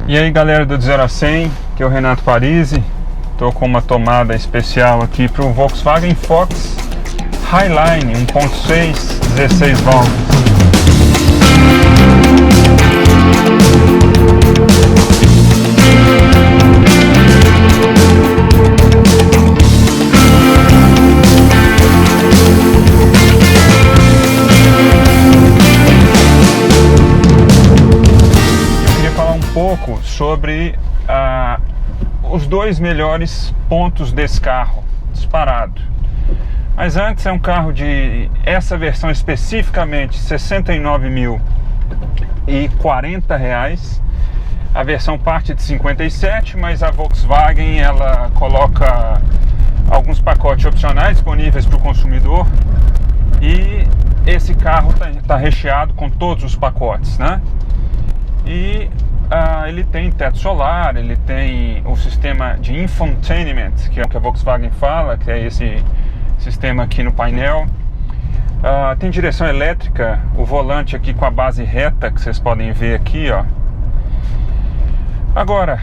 E aí galera do 0 a 100, que é o Renato Parisi. Estou com uma tomada especial aqui para o Volkswagen Fox Highline 1.6 16 válvulas. Pouco sobre os dois melhores pontos desse carro, disparado. Mas antes, é um carro de essa versão especificamente R$ 69.040. A versão parte de 57, mas a Volkswagen ela coloca alguns pacotes opcionais disponíveis para o consumidor e esse carro está recheado com todos os pacotes, né? E ele tem teto solar, ele tem o sistema de infotainment, que é o que a Volkswagen fala, que é esse sistema aqui no painel. Tem direção elétrica, o volante aqui com a base reta, que vocês podem ver aqui, ó. Agora,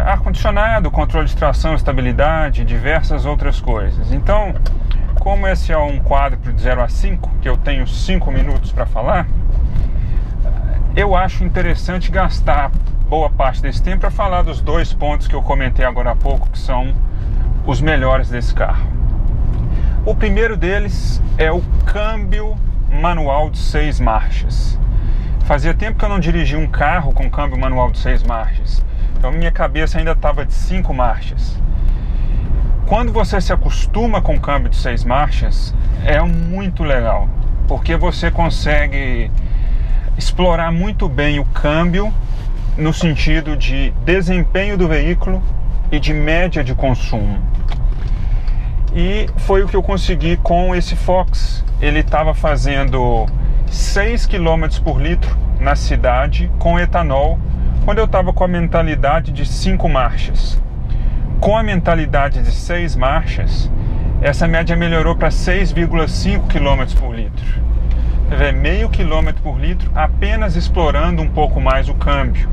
ar-condicionado, controle de tração, estabilidade, diversas outras coisas. Então, como esse é um quadro de 0 a 5, que eu tenho 5 minutos para falar, eu acho interessante gastar boa parte desse tempo para falar dos dois pontos que eu comentei agora há pouco, que são os melhores desse carro. O primeiro deles é o câmbio manual de 6 marchas. Fazia tempo que eu não dirigia um carro com câmbio manual de 6 marchas, então minha cabeça ainda estava de 5 marchas. Quando você se acostuma com o câmbio de 6 marchas, é muito legal, porque você consegue explorar muito bem o câmbio no sentido de desempenho do veículo e de média de consumo. E foi o que eu consegui com esse Fox. Ele estava fazendo 6 km por litro na cidade com etanol, quando eu estava com a mentalidade de 5 marchas. Com a mentalidade de 6 marchas, essa média melhorou para 6,5 km por litro. Meio quilômetro por litro, apenas explorando um pouco mais o câmbio.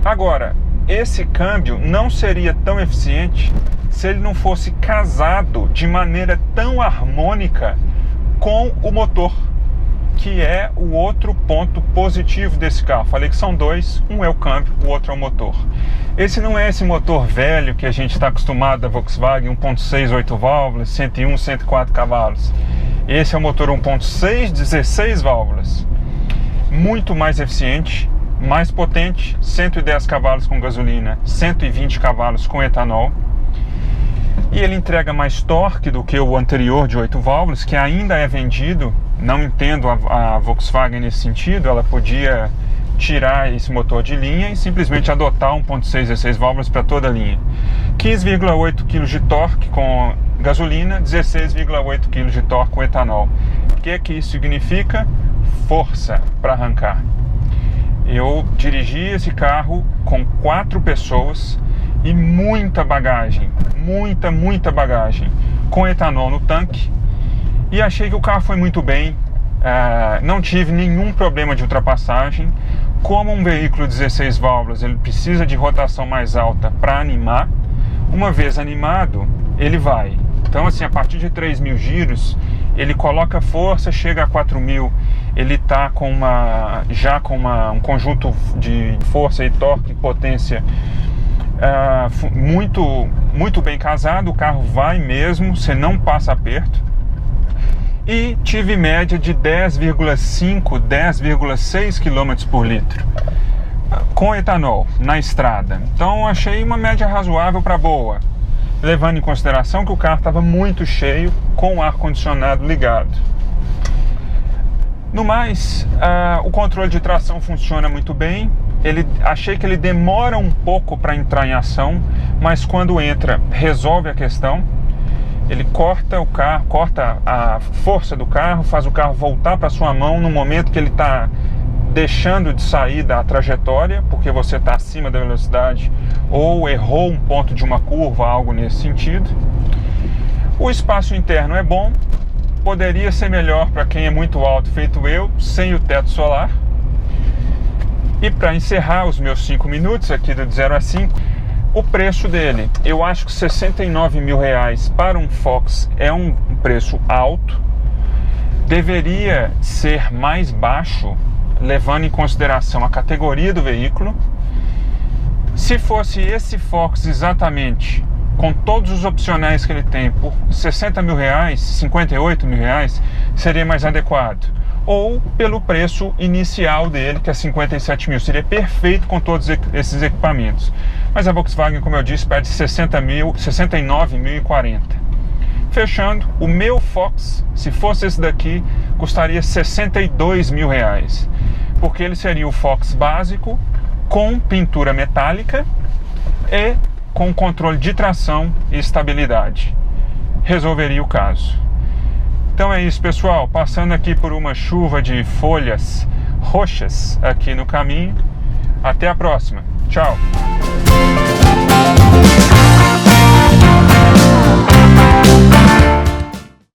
Agora, esse câmbio não seria tão eficiente se ele não fosse casado de maneira tão harmônica com o motor, que é o outro ponto positivo desse carro. Falei que são dois, um é o câmbio, o outro é o motor. Esse não é esse motor velho que a gente está acostumado da Volkswagen, 1.6 8 válvulas, 101, 104 cavalos. Esse é o motor 1.6, 16 válvulas, muito mais eficiente, mais potente, 110 cavalos com gasolina, 120 cavalos com etanol. E ele entrega mais torque do que o anterior de 8 válvulas, que ainda é vendido. Não entendo a Volkswagen nesse sentido, ela podia tirar esse motor de linha e simplesmente adotar 1.6, 16 válvulas para toda a linha. 15,8 kg de torque com gasolina, 16,8 kg de torque com etanol. O que isso significa? Força para arrancar. Eu dirigi esse carro com 4 pessoas e muita bagagem, muita bagagem, com etanol no tanque, e achei que o carro foi muito bem. Não tive nenhum problema de ultrapassagem. Como um veículo 16 válvulas, ele precisa de rotação mais alta para animar. Uma vez animado, ele vai. Então, assim, a partir de 3.000 giros, ele coloca força, chega a 4.000. Ele está com um conjunto de força e torque e potência muito bem casado. O carro vai mesmo, você não passa aperto. E tive média de 10,5, 10,6 km por litro com etanol na estrada. Então achei uma média razoável para boa, levando em consideração que o carro estava muito cheio com o ar-condicionado ligado. No mais, o controle de tração funciona muito bem. Achei que ele demora um pouco para entrar em ação, mas quando entra, resolve a questão. Ele corta o carro, corta a força do carro, faz o carro voltar para sua mão no momento que ele está deixando de sair da trajetória, porque você está acima da velocidade ou errou um ponto de uma curva, algo nesse sentido. O espaço interno é bom, poderia ser melhor para quem é muito alto, feito eu, sem o teto solar. E para encerrar os meus 5 minutos aqui do 0 a 5, o preço dele, eu acho que R$69 mil para um Fox é um preço alto, deveria ser mais baixo, levando em consideração a categoria do veículo. Se fosse esse Fox exatamente, com todos os opcionais que ele tem, por R$60 mil, R$58 mil, seria mais adequado. Ou pelo preço inicial dele, que é 57 mil, seria perfeito com todos esses equipamentos. Mas a Volkswagen, como eu disse, pede 69.040. Fechando, o meu Fox, se fosse esse daqui, custaria R$62 mil, porque ele seria o Fox básico, com pintura metálica e com controle de tração e estabilidade. Resolveria o caso. Então é isso, pessoal, passando aqui por uma chuva de folhas roxas aqui no caminho. Até a próxima. Tchau.